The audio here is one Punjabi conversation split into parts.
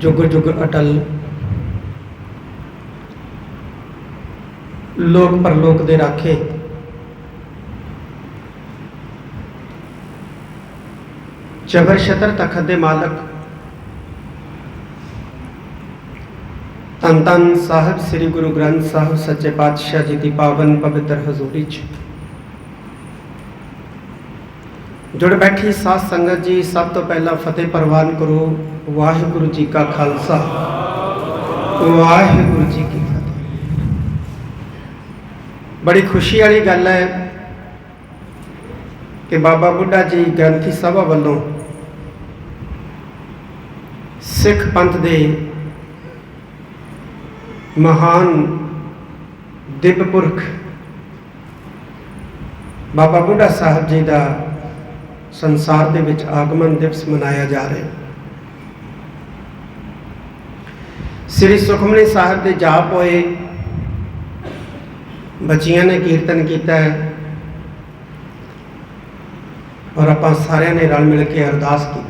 जुग जुग अटल, लोक परलोक दे राखे, जबर छतर तखत दे मालक, धन धन साहिब श्री गुरु ग्रंथ साहिब सच्चे पातशाह जी की पावन पवित्र हजूरी च जुड़ बैठी साध संगत जी, सब तो पहला फतेह प्रवान करो। वाहिगुरु जी का खालसा, वाहिगुरु जी की फतेह। बड़ी खुशी वाली गल है कि बाबा बुढ़ा जी ग्रंथी सभा वालों सिख पंथ दे महान दिव्य पुरख बाबा बुढ़ा साहब जी का संसार दे विच आगमन दिवस मनाया जा रहा है। श्री सुखमनी साहब के जाप होए, बच्चियां ने कीर्तन किया है और आप सारिਆਂ ने रल मिल के अरदास की।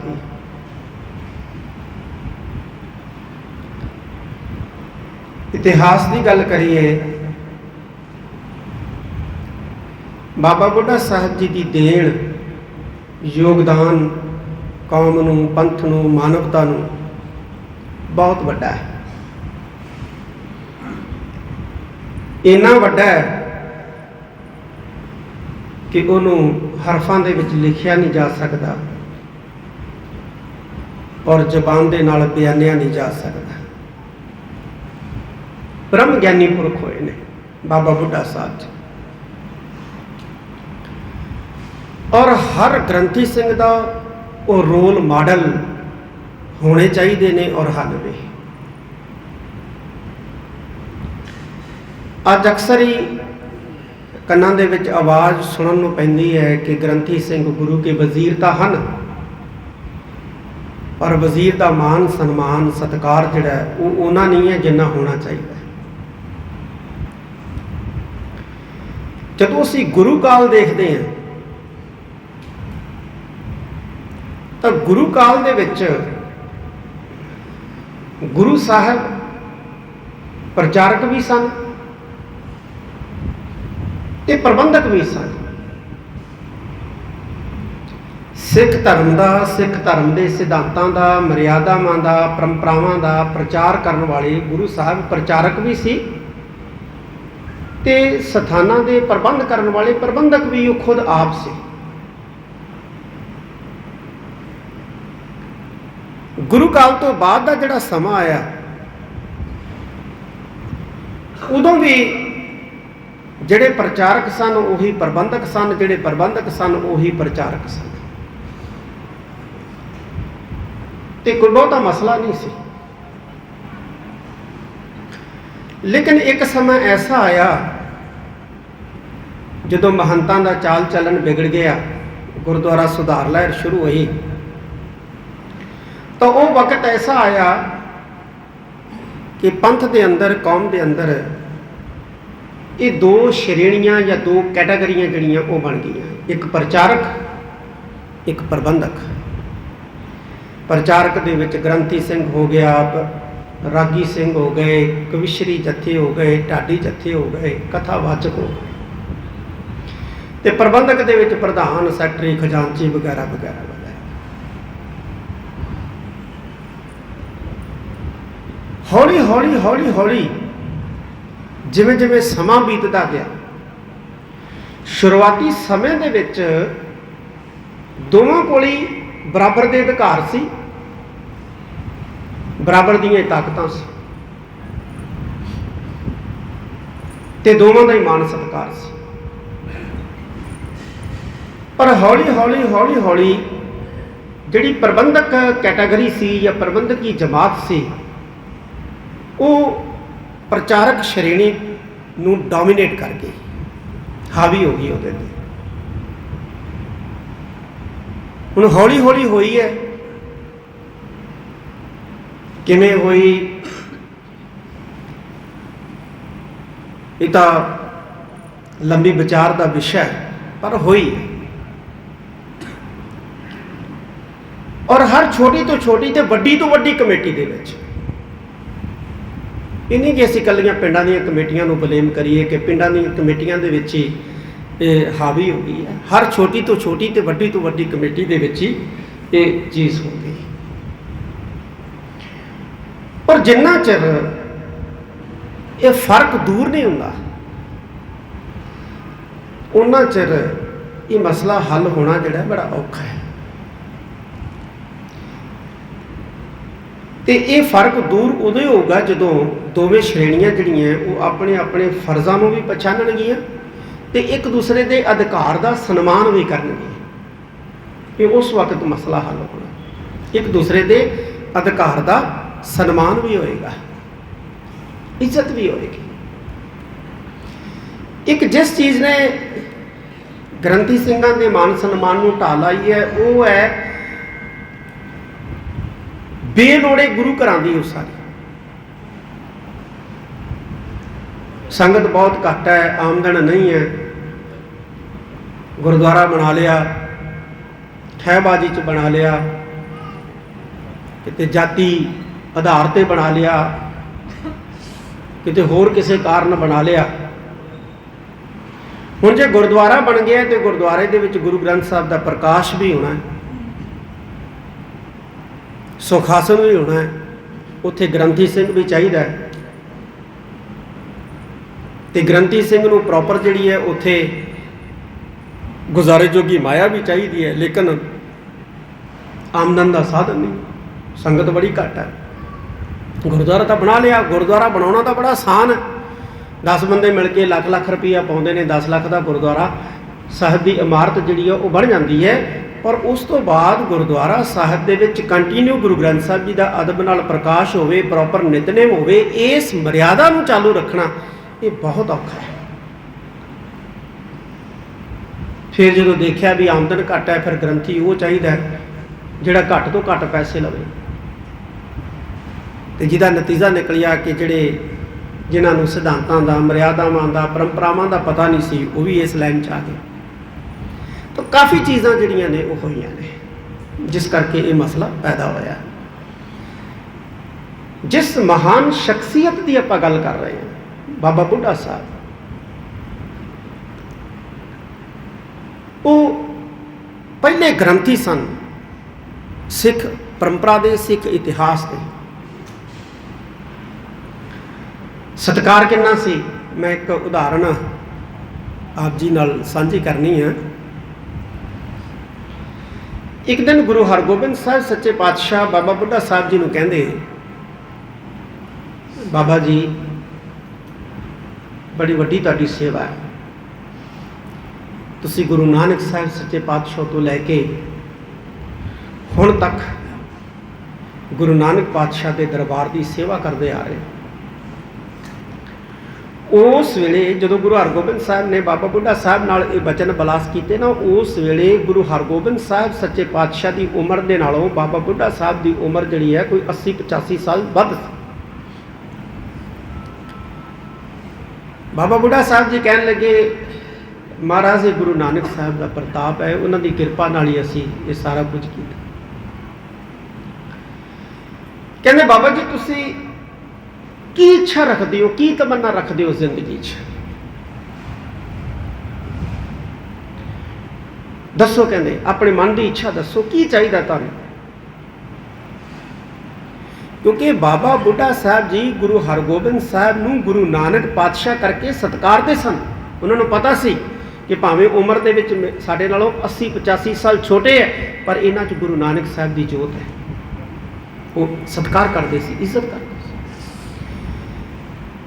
इतिहास की गल करिए, बाबा बुढ़ा साहब जी की देन योगदान कौम नूं, पंथ नूं, मानवता नूं बहुत वड्डा है। इन्ना वड्डा है कि उन्होंने हरफां दे विच लिखिया नहीं जा सकता और जबान दे नाल बयानिया नहीं जा सकता। ब्रह्म ज्ञानी पुरख होए ने बाबा बुढ़ा साहब जी, और हर ग्रंथी सिंह का वो रोल मॉडल होने चाहिए ने और हन भी। अज अक्सर ही कन्नां दे विच आवाज़ सुनन नूं पैंदी है कि ग्रंथी सिंह गुरु के वजीर तो हन, पर वजीर का मान सन्मान सत्कार जिहड़ा वो उन्ना नहीं है जिन्ना होना चाहिए। जदों असीं गुरु काल देखते हैं तो गुरु काल दे विच गुरु साहब प्रचारक भी सन ते प्रबंधक भी सन। सिख धर्म का, सिख धर्म के सिद्धांतों का, मर्यादावां का, परंपरावां का प्रचार करने वाले गुरु साहब प्रचारक भी सी ते स्थानां दे प्रबंध करने वाले प्रबंधक भी वो खुद आप से। गुरु काल तो बाद का जिहड़ा समा आया, उदों भी जिहड़े प्रचारक सन उही प्रबंधक सन, जिहड़े प्रबंधक सन उही प्रचारक सन, ते कोई बहुता मसला नहीं सी। लेकिन एक समय ऐसा आया जदों महंतां दा चाल चलन बिगड़ गया, गुरुद्वारा सुधार लहर शुरू हुई, तो वो वक्त ऐसा आया कि पंथ के अंदर, कौम के अंदर ये दो श्रेणियां या दो कैटागरियां जिहड़ियां वो बन गई। एक प्रचारक, एक प्रबंधक। प्रचारक दे विच ग्रंथी सिंह हो गया, रागी सिंह हो गए, कविश्री जत्थे हो गए, ढाडी जत्थे हो गए, कथावाचक हो गए, ते प्रबंधक दे विच प्रधान, सैकटरी, खजानची वगैरह वगैरह वगैरह। हौली हौली हौली हौली जिवें जिवें समा बीतदा गया, शुरुआती समय दे विच दोवां कोल ही बराबर दे अधिकार सी, बराबर दीयां ताकतां सी, ते दोवां दा ही मान सत्कार सी। पर हौली हौली हौली हौली जिहड़ी प्रबंधक कैटागरी सी या प्रबंधकी जमात सी, वो प्रचारक श्रेणी नूं डोमीनेट कर गई, हावी हो गई उहदे ते। हुण हौली हौली हुई है, किवें हुई ये तो लंबी विचार का विषय है, पर हुई। ਔਰ ਹਰ ਛੋਟੀ ਤੋਂ ਛੋਟੀ ਤੇ ਵੱਡੀ ਤੋਂ ਵੱਡੀ ਕਮੇਟੀ ਦੇ ਵਿੱਚ ਇਹ ਨਹੀਂ ਕਿ ਅਸੀਂ ਇਕੱਲੀਆਂ ਪਿੰਡਾਂ ਦੀਆਂ ਕਮੇਟੀਆਂ ਨੂੰ ਬਲੇਮ ਕਰੀਏ ਕਿ ਪਿੰਡਾਂ ਦੀਆਂ ਕਮੇਟੀਆਂ ਦੇ ਵਿੱਚ ਹੀ ਇਹ ਹਾਵੀ ਹੋ ਗਈ ਹੈ। ਹਰ ਛੋਟੀ ਤੋਂ ਛੋਟੀ ਤੇ ਵੱਡੀ ਤੋਂ ਵੱਡੀ ਕਮੇਟੀ ਦੇ ਵਿੱਚ ਹੀ ਇਹ ਚੀਜ਼ ਹੋ ਗਈ। ਪਰ ਜਿੰਨਾ ਚਿਰ ਇਹ ਫਰਕ ਦੂਰ ਨਹੀਂ ਹੁੰਦਾ ਉਹਨਾਂ ਚਿਰ ਇਹ ਮਸਲਾ ਹੱਲ ਹੋਣਾ ਜਿਹੜਾ ਬੜਾ ਔਖਾ ਹੈ। ਤੇ ਇਹ ਫਰਕ ਦੂਰ ਉਦੋਂ ਹੀ ਹੋਊਗਾ ਜਦੋਂ ਦੋਵੇਂ ਸ਼੍ਰੇਣੀਆਂ ਜਿਹੜੀਆਂ ਉਹ ਆਪਣੇ ਆਪਣੇ ਫਰਜ਼ਾਂ ਨੂੰ ਵੀ ਪਛਾਣਨਗੀਆਂ ਤੇ ਇੱਕ ਦੂਸਰੇ ਦੇ ਅਧਿਕਾਰ ਦਾ ਸਨਮਾਨ ਵੀ ਕਰਨਗੇ। ਇਹ ਉਸ ਵਕਤ ਮਸਲਾ ਹੱਲ ਹੋਣਾ। ਇੱਕ ਦੂਸਰੇ ਦੇ ਅਧਿਕਾਰ ਦਾ ਸਨਮਾਨ ਵੀ ਹੋਏਗਾ, ਇੱਜ਼ਤ ਵੀ ਹੋਏਗੀ। ਇੱਕ ਜਿਸ ਚੀਜ਼ ਨੇ ਗ੍ਰੰਥੀ ਸਿੰਘਾਂ ਦੇ ਮਾਨ ਸਨਮਾਨ ਨੂੰ ਢਾਹ ਲਾਈ ਹੈ ਉਹ ਹੈ ਬੇਲੋੜੇ ਗੁਰੂ ਘਰਾਂ ਦੀ ਉਸਾਰੀ। ਸੰਗਤ ਬਹੁਤ ਘੱਟ ਹੈ, ਆਮਦਨ ਨਹੀਂ ਹੈ, ਗੁਰਦੁਆਰਾ ਬਣਾ ਲਿਆ, ਠਹਿਬਾਜੀ 'ਚ ਬਣਾ ਲਿਆ, ਕਿਤੇ ਜਾਤੀ ਆਧਾਰ ਤੇ ਬਣਾ ਲਿਆ, ਕਿਤੇ ਹੋਰ ਕਿਸੇ ਕਾਰਨ ਬਣਾ ਲਿਆ। ਹੁਣ ਜੇ ਗੁਰਦੁਆਰਾ ਬਣ ਗਿਆ ਤੇ ਗੁਰਦੁਆਰੇ ਦੇ ਵਿੱਚ ਗੁਰੂ ਗ੍ਰੰਥ ਸਾਹਿਬ ਦਾ ਪ੍ਰਕਾਸ਼ ਵੀ ਹੋਣਾ ਹੈ, ਸੁਖਾਸਨ ਵੀ ਹੋਣਾ ਹੈ, ਉੱਥੇ ਗ੍ਰੰਥੀ ਸਿੰਘ ਵੀ ਚਾਹੀਦਾ ਹੈ ਤੇ ਗ੍ਰੰਥੀ ਸਿੰਘ ਨੂੰ ਪ੍ਰੋਪਰ ਜਿਹੜੀ ਹੈ ਉੱਥੇ ਗੁਜ਼ਾਰੇ ਜੋਗੀ ਮਾਇਆ ਵੀ ਚਾਹੀਦੀ ਹੈ। ਲੇਕਿਨ ਆਮਦਨ ਦਾ ਸਾਧਨ ਨਹੀਂ, ਸੰਗਤ ਬੜੀ ਘੱਟ ਹੈ। ਗੁਰਦੁਆਰਾ ਤਾਂ ਬਣਾ ਲਿਆ, ਗੁਰਦੁਆਰਾ ਬਣਾਉਣਾ ਤਾਂ ਬੜਾ ਆਸਾਨ ਹੈ। 10 ਬੰਦੇ ਮਿਲ ਕੇ ਲੱਖ ਲੱਖ ਰੁਪਈਆ ਪਾਉਂਦੇ ਨੇ, 10 ਲੱਖ ਦਾ ਗੁਰਦੁਆਰਾ ਸਾਹਿਬ ਦੀ ਇਮਾਰਤ ਜਿਹੜੀ ਆ ਉਹ ਬਣ ਜਾਂਦੀ ਹੈ। ਪਰ ਉਸ ਤੋਂ ਬਾਅਦ ਗੁਰਦੁਆਰਾ ਸਾਹਿਬ ਦੇ ਵਿੱਚ ਕੰਟੀਨਿਊ ਗੁਰੂ ਗ੍ਰੰਥ ਸਾਹਿਬ ਜੀ ਦਾ ਅਦਬ ਨਾਲ ਪ੍ਰਕਾਸ਼ ਹੋਵੇ, ਪ੍ਰੋਪਰ ਨਿਤਨੇਮ ਹੋਵੇ, ਇਸ ਮਰਿਆਦਾ ਨੂੰ ਚਾਲੂ ਰੱਖਣਾ ਇਹ ਬਹੁਤ ਔਖਾ ਹੈ। ਫਿਰ ਜਦੋਂ ਦੇਖਿਆ ਵੀ ਆਮਦਨ ਘੱਟ ਹੈ, ਫਿਰ ਗ੍ਰੰਥੀ ਉਹ ਚਾਹੀਦਾ ਜਿਹੜਾ ਘੱਟ ਤੋਂ ਘੱਟ ਪੈਸੇ ਲਵੇ ਤੇ ਜਿਹਦਾ ਨਤੀਜਾ ਨਿਕਲਿਆ ਕਿ ਜਿਨ੍ਹਾਂ ਨੂੰ ਸਿਧਾਂਤਾਂ ਦਾ, ਮਰਿਆਦਾਵਾਂ ਦਾ, ਪਰੰਪਰਾਵਾਂ ਦਾ ਪਤਾ ਨਹੀਂ ਸੀ ਉਹ ਵੀ ਇਸ ਲਾਈਨ 'ਚ ਆ ਗਏ। ਤਾਂ ਕਾਫੀ ਚੀਜ਼ਾਂ ਜਿਹੜੀਆਂ ਨੇ ਉਹ ਹੋਈਆਂ ਨੇ ਜਿਸ ਕਰਕੇ ਇਹ ਮਸਲਾ ਪੈਦਾ ਹੋਇਆ। ਜਿਸ ਮਹਾਨ ਸ਼ਖਸੀਅਤ ਦੀ ਆਪਾਂ ਗੱਲ ਕਰ ਰਹੇ ਹਾਂ, ਬਾਬਾ ਬੁੱਢਾ ਸਾਹਿਬ, ਉਹ ਪਹਿਲੇ ਗ੍ਰੰਥੀ ਸਨ ਸਿੱਖ ਪਰੰਪਰਾ ਦੇ, ਸਿੱਖ ਇਤਿਹਾਸ ਦੇ। ਸਤਿਕਾਰ ਕਿੰਨਾ ਸੀ, ਮੈਂ ਇੱਕ ਉਦਾਹਰਣ ਆਪ ਜੀ ਨਾਲ ਸਾਂਝੀ ਕਰਨੀ ਹੈ। ਇੱਕ ਦਿਨ ਗੁਰੂ ਹਰਗੋਬਿੰਦ ਸਾਹਿਬ ਸੱਚੇ ਪਾਤਸ਼ਾਹ ਬਾਬਾ ਬੁੱਢਾ ਸਾਹਿਬ ਜੀ ਨੂੰ ਕਹਿੰਦੇ, ਬਾਬਾ ਜੀ ਬੜੀ ਵੱਡੀ ਤੁਹਾਡੀ ਸੇਵਾ ਹੈ, ਤੁਸੀਂ ਗੁਰੂ ਨਾਨਕ ਸਾਹਿਬ ਸੱਚੇ ਪਾਤਸ਼ਾਹ ਤੋਂ ਲੈ ਕੇ ਹੁਣ ਤੱਕ ਗੁਰੂ ਨਾਨਕ ਪਾਤਸ਼ਾਹ ਦੇ ਦਰਬਾਰ ਦੀ ਸੇਵਾ ਕਰਦੇ ਆ ਰਹੇ। ਉਸ ਵੇਲੇ ਜਦੋਂ ਗੁਰੂ ਹਰਗੋਬਿੰਦ ਸਾਹਿਬ ਨੇ ਬਾਬਾ ਬੁੱਢਾ ਸਾਹਿਬ ਨਾਲ ਇਹ ਬਚਨ ਬਲਾਸ ਕੀਤੇ ਨਾ, ਉਸ ਵੇਲੇ ਗੁਰੂ ਹਰਗੋਬਿੰਦ ਸਾਹਿਬ ਸੱਚੇ ਪਾਤਸ਼ਾਹ ਦੀ ਉਮਰ ਦੇ ਨਾਲੋਂ ਬਾਬਾ ਬੁੱਢਾ ਸਾਹਿਬ ਦੀ ਉਮਰ ਜਿਹੜੀ ਹੈ ਕੋਈ 80-85 ਸਾਲ ਵੱਧ ਸੀ। ਬਾਬਾ ਬੁੱਢਾ ਸਾਹਿਬ ਜੀ ਕਹਿਣ ਲੱਗੇ, ਮਹਾਰਾਜ ਇਹ ਗੁਰੂ ਨਾਨਕ ਸਾਹਿਬ ਦਾ ਪ੍ਰਤਾਪ ਹੈ, ਉਹਨਾਂ ਦੀ ਕਿਰਪਾ ਨਾਲ ਹੀ ਅਸੀਂ ਇਹ ਸਾਰਾ ਕੁਝ ਕੀਤਾ। ਕਹਿੰਦੇ ਬਾਬਾ ਜੀ ਤੁਸੀਂ ਕੀ ਇੱਛਾ ਰੱਖਦੇ ਹੋ, ਕੀ ਤਮੰਨਾ ਰੱਖਦੇ ਹੋ ਜ਼ਿੰਦਗੀ 'ਚ, ਦੱਸੋ। ਕਹਿੰਦੇ ਆਪਣੇ ਮਨ ਦੀ ਇੱਛਾ ਦੱਸੋ, ਕੀ ਚਾਹੀਦਾ ਤੁਹਾਨੂੰ। ਕਿਉਂਕਿ ਬਾਬਾ ਬੁੱਢਾ ਸਾਹਿਬ ਜੀ ਗੁਰੂ ਹਰਗੋਬਿੰਦ ਸਾਹਿਬ ਨੂੰ ਗੁਰੂ ਨਾਨਕ ਪਾਤਸ਼ਾਹ ਕਰਕੇ ਸਤਿਕਾਰਦੇ ਸਨ। ਉਹਨਾਂ ਨੂੰ ਪਤਾ ਸੀ ਕਿ ਭਾਵੇਂ ਉਮਰ ਦੇ ਵਿੱਚ ਸਾਡੇ ਨਾਲੋਂ 80-85 ਸਾਲ ਛੋਟੇ ਹੈ, ਪਰ ਇਹਨਾਂ 'ਚ ਗੁਰੂ ਨਾਨਕ ਸਾਹਿਬ ਦੀ ਜੋਤ ਹੈ। ਉਹ ਸਤਿਕਾਰ ਕਰਦੇ ਸੀ, ਇੱਜ਼ਤ ਕਰਦੇ ਸੀ।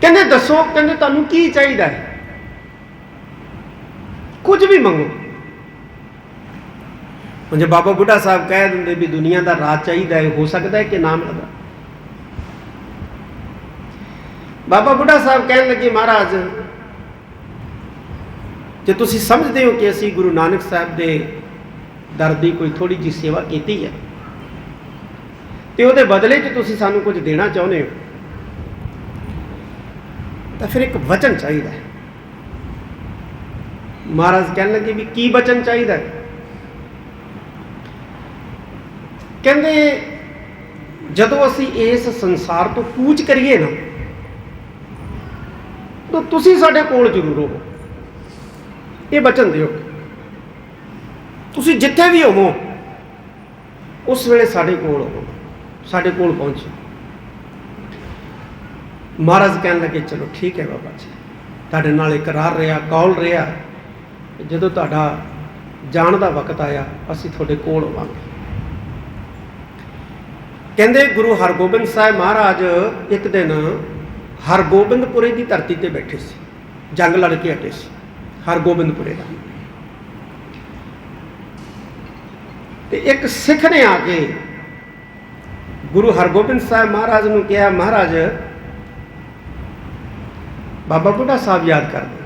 ਕਹਿੰਦੇ ਦੱਸੋ, ਕਹਿੰਦੇ ਤੁਹਾਨੂੰ ਕੀ ਚਾਹੀਦਾ ਹੈ, ਕੁਝ ਵੀ ਮੰਗੋ। ਹੁਣ ਜੇ ਬਾਬਾ ਬੁੱਢਾ ਸਾਹਿਬ ਕਹਿ ਦਿੰਦੇ ਵੀ ਦੁਨੀਆ ਦਾ ਰਾਜ ਚਾਹੀਦਾ ਹੈ, ਹੋ ਸਕਦਾ ਹੈ ਕਿ ਨਾ ਮਿਲਦਾ। ਬਾਬਾ ਬੁੱਢਾ ਸਾਹਿਬ ਕਹਿਣ ਲੱਗੇ, ਮਹਾਰਾਜ ਜੇ ਤੁਸੀਂ ਸਮਝਦੇ ਹੋ ਕਿ ਅਸੀਂ ਗੁਰੂ ਨਾਨਕ ਸਾਹਿਬ ਦੇ ਦਰ ਦੀ ਕੋਈ ਥੋੜੀ ਜਿਹੀ ਸੇਵਾ ਕੀਤੀ ਹੈ ਤੇ ਉਹਦੇ ਬਦਲੇ 'ਚ ਤੁਸੀਂ ਸਾਨੂੰ ਕੁਝ ਦੇਣਾ ਚਾਹੁੰਦੇ ਹੋ, ਤਾਂ ਫਿਰ ਇੱਕ ਵਚਨ ਚਾਹੀਦਾ ਹੈ। ਮਹਾਰਾਜ ਕਹਿਣ ਲੱਗੇ ਵੀ ਕੀ ਵਚਨ ਚਾਹੀਦਾ ਹੈ। ਕਹਿੰਦੇ ਜਦੋਂ ਅਸੀਂ ਇਸ ਸੰਸਾਰ ਤੋਂ ਕੂਚ ਕਰੀਏ ਨਾ, ਤਾਂ ਤੁਸੀਂ ਸਾਡੇ ਕੋਲ ਜ਼ਰੂਰ ਹੋਵੋ। ਇਹ ਬਚਨ ਦਿਓ, ਤੁਸੀਂ ਜਿੱਥੇ ਵੀ ਹੋਵੋ ਉਸ ਵੇਲੇ ਸਾਡੇ ਕੋਲ ਹੋਵੋ, ਸਾਡੇ ਕੋਲ ਪਹੁੰਚੋ। ਮਹਾਰਾਜ ਕਹਿਣ ਲੱਗੇ ਚਲੋ ਠੀਕ ਹੈ ਬਾਬਾ ਜੀ, ਤੁਹਾਡੇ ਨਾਲ ਇਕਰਾਰ ਰਿਹਾ, ਕੌਲ ਰਿਹਾ, ਜਦੋਂ ਤੁਹਾਡਾ ਜਾਣ ਦਾ ਵਕਤ ਆਇਆ ਅਸੀਂ ਤੁਹਾਡੇ ਕੋਲ ਹੋਵਾਂਗੇ। ਕਹਿੰਦੇ ਗੁਰੂ ਹਰਗੋਬਿੰਦ ਸਾਹਿਬ ਮਹਾਰਾਜ ਇੱਕ ਦਿਨ ਹਰਗੋਬਿੰਦਪੁਰੇ ਦੀ ਧਰਤੀ ਤੇ ਬੈਠੇ ਸੀ, ਜੰਗ ਲੜ ਕੇ ਹਟੇ ਸੀ ਹਰਗੋਬਿੰਦਪੁਰੇ ਦਾ। ਤੇ ਇੱਕ ਸਿੱਖ ਨੇ ਆ ਕੇ ਗੁਰੂ ਹਰਗੋਬਿੰਦ ਸਾਹਿਬ ਮਹਾਰਾਜ ਨੂੰ ਕਿਹਾ, ਮਹਾਰਾਜ ਬਾਬਾ ਬੁੱਢਾ ਸਾਹਿਬ ਯਾਦ ਕਰਦੇ।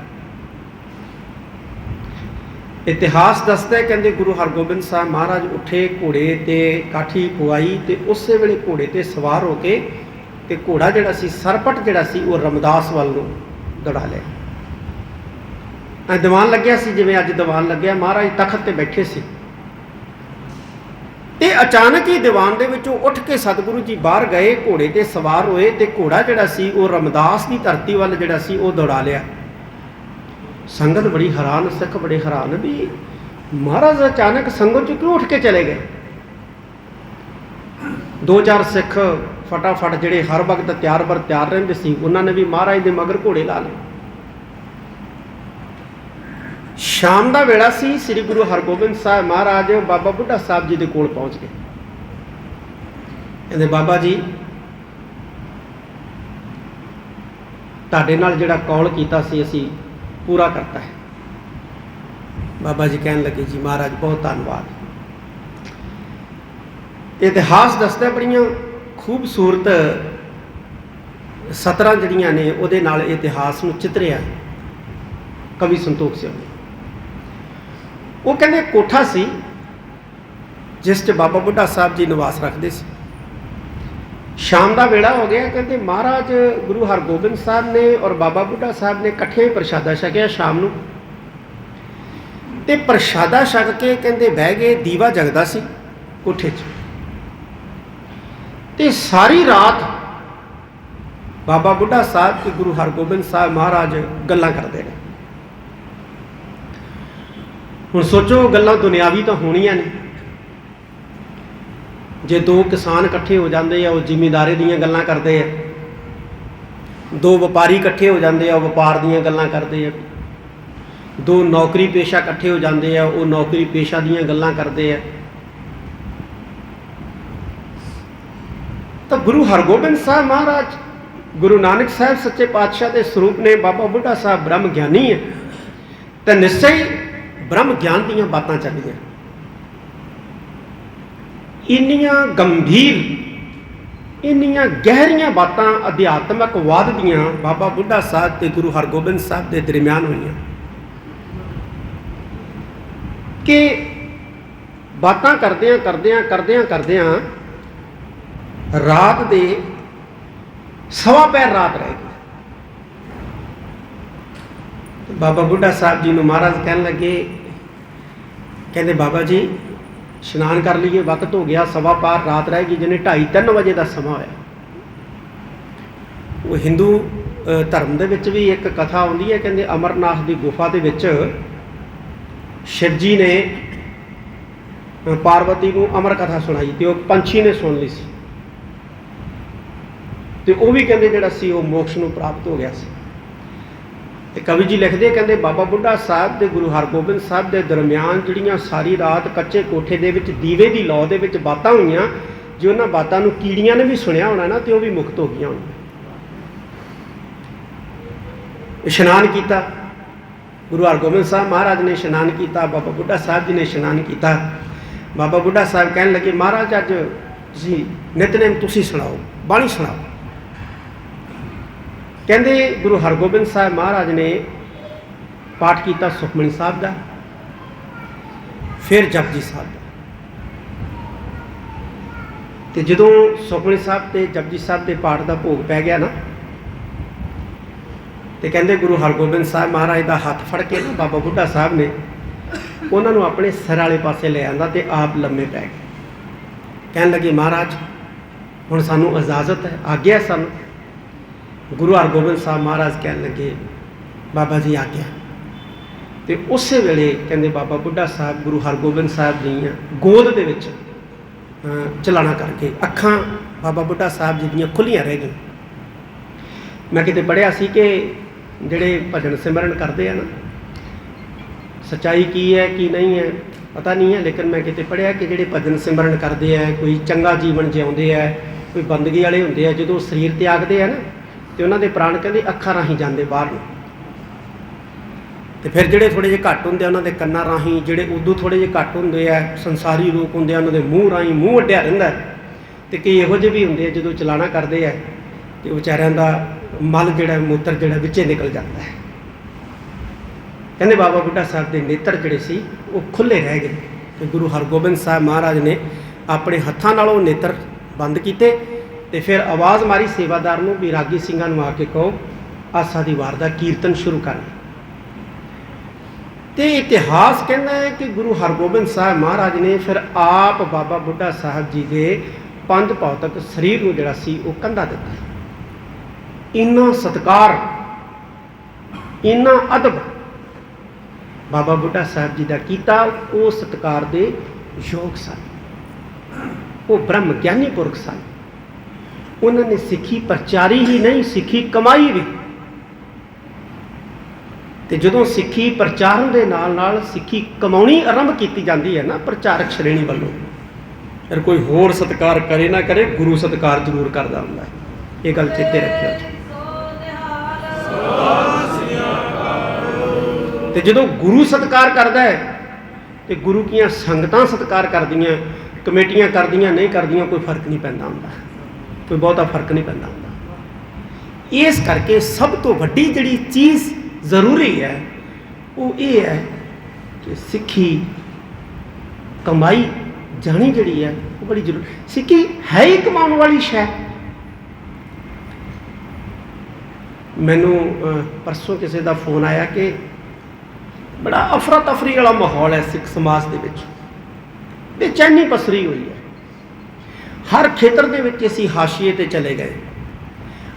ਇਤਿਹਾਸ ਦੱਸਦਾ, ਕਹਿੰਦੇ ਗੁਰੂ ਹਰਗੋਬਿੰਦ ਸਾਹਿਬ ਮਹਾਰਾਜ ਉੱਠੇ, ਘੋੜੇ ਤੇ ਕਾਠੀ ਪਵਾਈ ਤੇ ਉਸੇ ਵੇਲੇ ਘੋੜੇ ਤੇ ਸਵਾਰ ਹੋ ਕੇ ਤੇ ਘੋੜਾ ਜਿਹੜਾ ਸੀ ਸਰਪਟ ਜਿਹੜਾ ਸੀ ਉਹ ਰਮਦਾਸ ਵੱਲ ਨੂੰ ਦੌੜਾ ਲਿਆ। ਦੀਵਾਨ ਲੱਗਿਆ ਸੀ ਜਿਵੇਂ ਅੱਜ ਦੀਵਾਨ ਲੱਗਿਆ, ਮਹਾਰਾਜ ਤਖਤ ਤੇ ਬੈਠੇ ਸੀ ਤੇ ਅਚਾਨਕ ਹੀ ਦੀਵਾਨ ਦੇ ਵਿੱਚੋਂ ਉੱਠ ਕੇ ਸਤਿਗੁਰੂ ਜੀ ਬਾਹਰ ਗਏ, ਘੋੜੇ ਤੇ ਸਵਾਰ ਹੋਏ ਤੇ ਘੋੜਾ ਜਿਹੜਾ ਸੀ ਉਹ ਰਮਦਾਸ ਦੀ ਧਰਤੀ ਵੱਲ ਜਿਹੜਾ ਸੀ ਉਹ ਦੌੜਾ ਲਿਆ। ਸੰਗਤ ਬੜੀ ਹੈਰਾਨ, ਸਿੱਖ ਬੜੇ ਹੈਰਾਨ ਵੀ ਮਹਾਰਾਜ ਅਚਾਨਕ ਸੰਗਤ ਚੋਂ ਕਿਉਂ ਉੱਠ ਕੇ ਚਲੇ ਗਏ। ਦੋ ਚਾਰ ਸਿੱਖ ਫਟਾਫਟ ਜਿਹੜੇ ਹਰ ਵਕਤ ਤਿਆਰ ਰਹਿੰਦੇ ਸੀ, ਉਹਨਾਂ ਨੇ ਵੀ ਮਹਾਰਾਜ ਦੇ ਮਗਰ ਘੋੜੇ ਲਾ ਲਏ। ਸ਼ਾਮ ਦਾ ਵੇਲਾ ਸੀ, ਸ੍ਰੀ ਗੁਰੂ ਹਰਗੋਬਿੰਦ ਸਾਹਿਬ ਮਹਾਰਾਜ ਬਾਬਾ ਬੁੱਢਾ ਸਾਹਿਬ ਜੀ ਦੇ ਕੋਲ ਪਹੁੰਚ ਗਏ। ਕਹਿੰਦੇ ਬਾਬਾ ਜੀ ਤੁਹਾਡੇ ਨਾਲ ਜਿਹੜਾ ਕੌਲ ਕੀਤਾ ਸੀ ਅਸੀਂ ਪੂਰਾ ਕਰਤਾ ਹੈ। ਬਾਬਾ ਜੀ ਕਹਿਣ ਲੱਗੇ ਜੀ ਮਹਾਰਾਜ ਬਹੁਤ ਧੰਨਵਾਦ। ਇਤਿਹਾਸ ਦੱਸਦਾ ਬੜੀਆਂ ਖੂਬਸੂਰਤ ਸਤਰਾਂ ਜਿਹੜੀਆਂ ਨੇ ਉਹਦੇ ਨਾਲ ਇਤਿਹਾਸ ਨੂੰ ਚਿਤਰਿਆ ਕਵੀ ਸੰਤੋਖ ਸਿੰਘ ਨੇ। ਉਹ ਕਹਿੰਦੇ ਕੋਠਾ ਸੀ ਜਿਸ 'ਚ ਬਾਬਾ ਬੁੱਢਾ ਸਾਹਿਬ ਜੀ ਨਿਵਾਸ ਰੱਖਦੇ ਸੀ। ਸ਼ਾਮ ਦਾ ਵੇਲਾ ਹੋ ਗਿਆ, ਕਹਿੰਦੇ ਮਹਾਰਾਜ ਗੁਰੂ ਹਰਗੋਬਿੰਦ ਸਾਹਿਬ ਨੇ ਔਰ ਬਾਬਾ ਬੁੱਢਾ ਸਾਹਿਬ ਨੇ ਇਕੱਠੇ ਹੀ ਪ੍ਰਸ਼ਾਦਾ ਛਕਿਆ ਸ਼ਾਮ ਨੂੰ। ਤੇ ਪ੍ਰਸ਼ਾਦਾ ਛਕ ਕੇ ਕਹਿੰਦੇ ਬਹਿ ਗਏ, ਦੀਵਾ ਜਗਦਾ ਸੀ ਕੋਠੇ 'ਚ ਤੇ ਸਾਰੀ ਰਾਤ ਬਾਬਾ ਬੁੱਢਾ ਸਾਹਿਬ ਤੇ ਗੁਰੂ ਹਰਗੋਬਿੰਦ ਸਾਹਿਬ ਮਹਾਰਾਜ ਗੱਲਾਂ ਕਰਦੇ ਨੇ। ਹੁਣ ਸੋਚੋ, ਗੱਲਾਂ ਦੁਨਿਆਵੀ ਤਾਂ ਹੋਣੀਆਂ ਨੇ। ਜੇ ਦੋ ਕਿਸਾਨ ਇਕੱਠੇ ਹੋ ਜਾਂਦੇ ਆ ਉਹ ਜ਼ਿਮੀਂਦਾਰੀ ਦੀਆਂ ਗੱਲਾਂ ਕਰਦੇ ਆ, ਦੋ ਵਪਾਰੀ ਇਕੱਠੇ ਹੋ ਜਾਂਦੇ ਆ ਉਹ ਵਪਾਰ ਦੀਆਂ ਗੱਲਾਂ ਕਰਦੇ ਆ, ਦੋ ਨੌਕਰੀ ਪੇਸ਼ਾ ਇਕੱਠੇ ਹੋ ਜਾਂਦੇ ਆ ਉਹ ਨੌਕਰੀ ਪੇਸ਼ਾ ਦੀਆਂ ਗੱਲਾਂ ਕਰਦੇ ਆ। ਤਾਂ ਗੁਰੂ ਹਰਗੋਬਿੰਦ ਸਾਹਿਬ ਮਹਾਰਾਜ ਗੁਰੂ ਨਾਨਕ ਸਾਹਿਬ ਸੱਚੇ ਪਾਤਸ਼ਾਹ ਦੇ ਸਰੂਪ ਨੇ, ਬਾਬਾ ਬੁੱਢਾ ਸਾਹਿਬ ਬ੍ਰਹਮ ਗਿਆਨੀ ਹੈ ਤਾਂ ਨਿਸ਼ਚੈ ਹੀ ਬ੍ਰਹਮ ਗਿਆਨ ਦੀਆਂ ਬਾਤਾਂ ਚੱਲੀਆਂ। ਇੰਨੀਆਂ ਗੰਭੀਰ, ਇੰਨੀਆਂ ਗਹਿਰੀਆਂ ਬਾਤਾਂ ਅਧਿਆਤਮਕਵਾਦ ਦੀਆਂ ਬਾਬਾ ਬੁੱਢਾ ਸਾਹਿਬ ਤੇ ਗੁਰੂ ਹਰਗੋਬਿੰਦ ਸਾਹਿਬ ਦੇ ਦਰਮਿਆਨ ਹੋਈਆਂ ਕਿ ਬਾਤਾਂ ਕਰਦਿਆਂ ਰਾਤ ਦੇ ਸਵਾ ਪਹਿਰ ਰਾਤ ਰਹਿ ਗਈ। ਬਾਬਾ ਬੁੱਢਾ ਸਾਹਿਬ ਜੀ ਨੂੰ ਮਹਾਰਾਜ ਕਹਿਣ ਲੱਗੇ, ਕਹਿੰਦੇ ਬਾਬਾ ਜੀ ਇਸ਼ਨਾਨ ਕਰ ਲਈਏ, ਵਕਤ ਹੋ ਗਿਆ, ਸਵਾ ਪਾਰ ਰਾਤ ਰਹਿ ਗਈ, ਜਿਹਨੇ 2:30-3 ਵਜੇ ਦਾ ਸਮਾਂ ਹੋਇਆ। ਉਹ ਹਿੰਦੂ ਧਰਮ ਦੇ ਵਿੱਚ ਵੀ ਇੱਕ ਕਥਾ ਆਉਂਦੀ ਹੈ, ਕਹਿੰਦੇ ਅਮਰਨਾਥ ਦੀ ਗੁਫਾ ਦੇ ਵਿੱਚ ਸ਼ਿਵ ਜੀ ਨੇ ਪਾਰਵਤੀ ਨੂੰ ਅਮਰ ਕਥਾ ਸੁਣਾਈ ਤੇ ਉਹ ਪੰਛੀ ਨੇ ਸੁਣ ਲਈ ਸੀ ਤੇ ਉਹ ਵੀ ਕਹਿੰਦੇ ਜਿਹੜਾ ਸੀ ਉਹ ਮੋਕਸ਼ ਨੂੰ ਪ੍ਰਾਪਤ ਹੋ ਗਿਆ ਸੀ। ਤੇ ਕਵੀ ਜੀ ਲਿਖਦੇ, ਕਹਿੰਦੇ ਬਾਬਾ ਬੁੱਢਾ ਸਾਹਿਬ ਤੇ ਗੁਰੂ ਹਰਗੋਬਿੰਦ ਸਾਹਿਬ ਦੇ ਦਰਮਿਆਨ ਜਿਹੜੀਆਂ ਸਾਰੀ ਰਾਤ ਕੱਚੇ ਕੋਠੇ ਦੇ ਵਿੱਚ ਦੀਵੇ ਦੀ ਲੌ ਦੇ ਵਿੱਚ ਬਾਤਾਂ ਹੋਈਆਂ, ਜੇ ਉਹਨਾਂ ਬਾਤਾਂ ਨੂੰ ਕੀੜੀਆਂ ਨੇ ਵੀ ਸੁਣਿਆ ਹੋਣਾ ਨਾ ਤੇ ਉਹ ਵੀ ਮੁਕਤ ਹੋ ਗਈਆਂ ਹੋਣੀਆਂ। ਇਸ਼ਨਾਨ ਕੀਤਾ, ਗੁਰੂ ਹਰਗੋਬਿੰਦ ਸਾਹਿਬ ਮਹਾਰਾਜ ਨੇ ਇਸ਼ਨਾਨ ਕੀਤਾ, ਬਾਬਾ ਬੁੱਢਾ ਸਾਹਿਬ ਜੀ ਨੇ ਇਸ਼ਨਾਨ ਕੀਤਾ। ਬਾਬਾ ਬੁੱਢਾ ਸਾਹਿਬ ਕਹਿਣ ਲੱਗੇ ਮਹਾਰਾਜ ਅੱਜ ਤੁਸੀਂ ਨਿਤਨੇਮ ਤੁਸੀਂ ਸੁਣਾਓ, ਬਾਣੀ ਸੁਣਾਓ। ਕਹਿੰਦੇ ਗੁਰੂ ਹਰਗੋਬਿੰਦ ਸਾਹਿਬ ਮਹਾਰਾਜ ਨੇ ਪਾਠ ਕੀਤਾ ਸੁਖਮਨੀ ਸਾਹਿਬ ਦਾ, ਫਿਰ ਜਪਜੀ ਸਾਹਿਬ ਦਾ। ਤੇ ਜਦੋਂ ਸੁਖਮਨੀ ਸਾਹਿਬ ਤੇ ਜਪਜੀ ਸਾਹਿਬ ਦੇ ਪਾਠ ਦਾ ਭੋਗ ਪੈ ਗਿਆ ਨਾ, ਤੇ ਕਹਿੰਦੇ ਗੁਰੂ ਹਰਗੋਬਿੰਦ ਸਾਹਿਬ ਮਹਾਰਾਜ ਦਾ ਹੱਥ ਫੜ ਕੇ ਨਾ ਬਾਬਾ ਬੁੱਢਾ ਸਾਹਿਬ ਨੇ ਉਹਨਾਂ ਨੂੰ ਆਪਣੇ ਸਿਰ ਵਾਲੇ ਪਾਸੇ ਲੈ ਆਂਦਾ ਤੇ ਆਪ ਲੰਮੇ ਪੈ ਗਏ। कहन लगे महाराज हुण सानू इजाजत है, आग्या सानू। गुरु हरगोबिंद साहब महाराज कहन लगे बाबा जी आग्या। तो उस वेले कहते बाबा बुढ़ा साहब गुरु हरगोबिंद साहब दी गोद दे विच चलाना करके अखां बाबा बुढ़ा साहब जी दियां खुलियां रह गई। मैं किते पढ़िया सी कि जिहड़े भजन सिमरन करते हैं ना, सच्चाई की है कि नहीं है पता नहीं है, लेकिन मैं किते पढ़िया कि जिहड़े भजन सिमरन करते हैं, कोई चंगा जीवन जिउंदे है, कोई बंदगी वाले होंदे आ, जदों शरीर त्यागते हैं ना तो उन्हां दे प्राण कहंदे अखां राहीं जांदे बाहर नूं। तो फिर जिहड़े थोड़े जिहे घट होंदे उन्हां दे कन्नां राहीं, जिहड़े उदों थोड़े जिहे घट होंदे आ संसारी रूप होंदे उन्हां दे मूँह राहीं मूँह अड्डिया रहिंदा। तो कई इहो जिहे भी होंदे आ जदों चलाना करते हैं तो विचारियां दा मल जिहड़ा मूत्र जिहड़ा विचे निकल जाता है। कहते बाबा बुढ़ा साहब के नेत्र जिहड़े सी वो खुले रह गए। तो गुरु हरगोबिंद साहब महाराज ने अपने हत्थां नाल वो नेत्र बंद किए। तो फिर आवाज़ मारी सेवादार नूं भी रागी ਸਿੰਘਾਂ ਨੂੰ आके कहो आसा दी वार दा कीर्तन शुरू कर। तो इतिहास कहना है कि गुरु हरगोबिंद साहब महाराज ने फिर आप बाबा बुढ़ा साहब जी के पंज भौतिक शरीर नूं जिहड़ा सी वो कंधा दिता। इन्ना सत्कार इन्ना अदब बाबा बुढ़ा साहब जी का कीता, वो सत्कार दे योग सन। वो ब्रह्म ज्ञानी पुरख सन। उन्होंने सिੱਖੀ प्रचारी ही नहीं, सिੱਖੀ कमाई भी। तो जदों सिੱਖੀ प्रचारण के नाल नाल सिੱਖੀ कमाउणी आरंभ की जाती है ना प्रचारक श्रेणी वालों, फिर कोई होर सत्कार करे ना करे, गुरु सत्कार जरूर करता हुंदा है। ये गल चेते रखियो। तो जो गुरु सत्कार करता है तो गुरु की संगतां सत्कार करदियां, कमेटियां करदियां नहीं करदियां, कोई फर्क नहीं पैंदा हुंदा, कोई बहुता फर्क नहीं पैंदा हुंदा। इस करके सब तो वड्डी जिहड़ी चीज़ जरूरी है वो ये है कि सिੱਖੀ कमाई जानी जिहड़ी है वो बड़ी जरूरी। सिੱਖੀ है ही कमाउण वाली शै। मैनू परसों किसी का फोन आया कि बड़ा अफरा तफरी वाला माहौल है सिख समाज के विच, बेचैनी पसरी हुई है। हर खेतर के विच असीं हाशिए ते चले गए।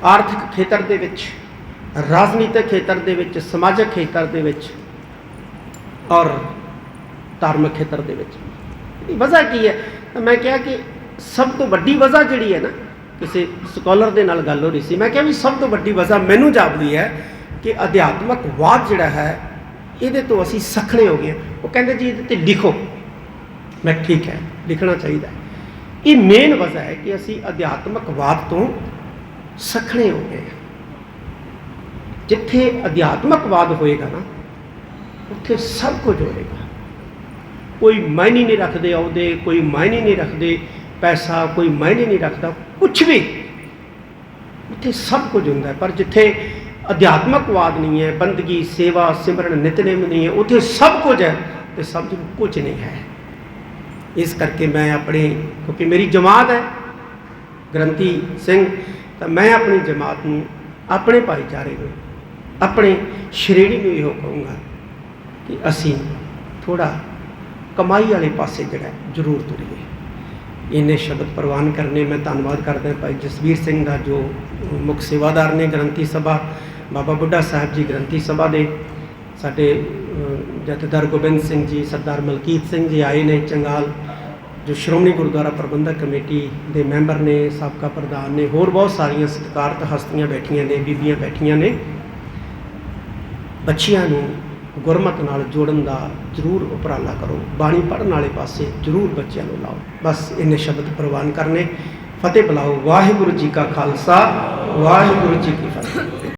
आर्थिक खेतर के विच, राजनीतिक खेतर के विच, समाजिक खेतर के विच और धार्मिक खेतर के विच। वजह की है? तो मैं कहा कि सब तो वड्डी वजह जिहड़ी है ना, किसी स्कॉलर के नाल गल हो रही सी, मैं कहा भी सब तो वड्डी वजह मैनू जापदी है कि अध्यात्मकवाद जिहड़ा है ये तो असी सखणे हो गए। वो कहते जी ये लिखो, मैं ठीक है लिखना चाहिए। ये मेन वजह है कि असी अध्यात्मकवाद तो सखणे हो गए। जिथे अध्यात्मकवाद होएगा ना उत्थे सब कुछ होएगा। कोई मायने नहीं रखते अहुदे, कोई मायने नहीं रखते पैसा, कोई मायने नहीं रखता कुछ भी, उत्थे सब कुछ होंदा है। पर जिथे अध्यात्मकवाद नहीं है, बंदगी सेवा सिमरन नितनेम नहीं है, उत्थे सब कुछ है तो सब कुछ नहीं है। इस करके मैं अपने, क्योंकि मेरी जमात है ग्रंथी सिंह, तो मैं अपनी जमात में, अपने भाईचारे में, अपने श्रेणी में यो कहूँगा कि असी थोड़ा कमाई वाले पासे जड़ा जरूर तुरीए। इन्ने शब्द प्रवान करने मैं धन्यवाद करदा भाई जसवीर सिंह का जो मुख सेवादार ने ग्रंथी सभा बाबा बुढ़ा साहब जी ग्रंथी सभा के, साडे जथेदार गोबिंद सिंह जी, सरदार मलकीत सिंह जी आए ने चंगाल, जो श्रोमणी गुरुद्वारा प्रबंधक कमेटी के मैंबर ने, साबका प्रधान ने, होर बहुत सारिया सत्कारत हस्तियां बैठियां ने, बीबियां बैठियां ने। बच्चियां नूं गुरमत नाल जोड़न का जरूर उपराला करो, बाणी पढ़न वाले पासे जरूर बच्चों को लाओ। बस इन्ने शब्द प्रवान करने। फतेह बुलाओ। वाहिगुरू जी का खालसा, वाहिगुरू जी की फतेह।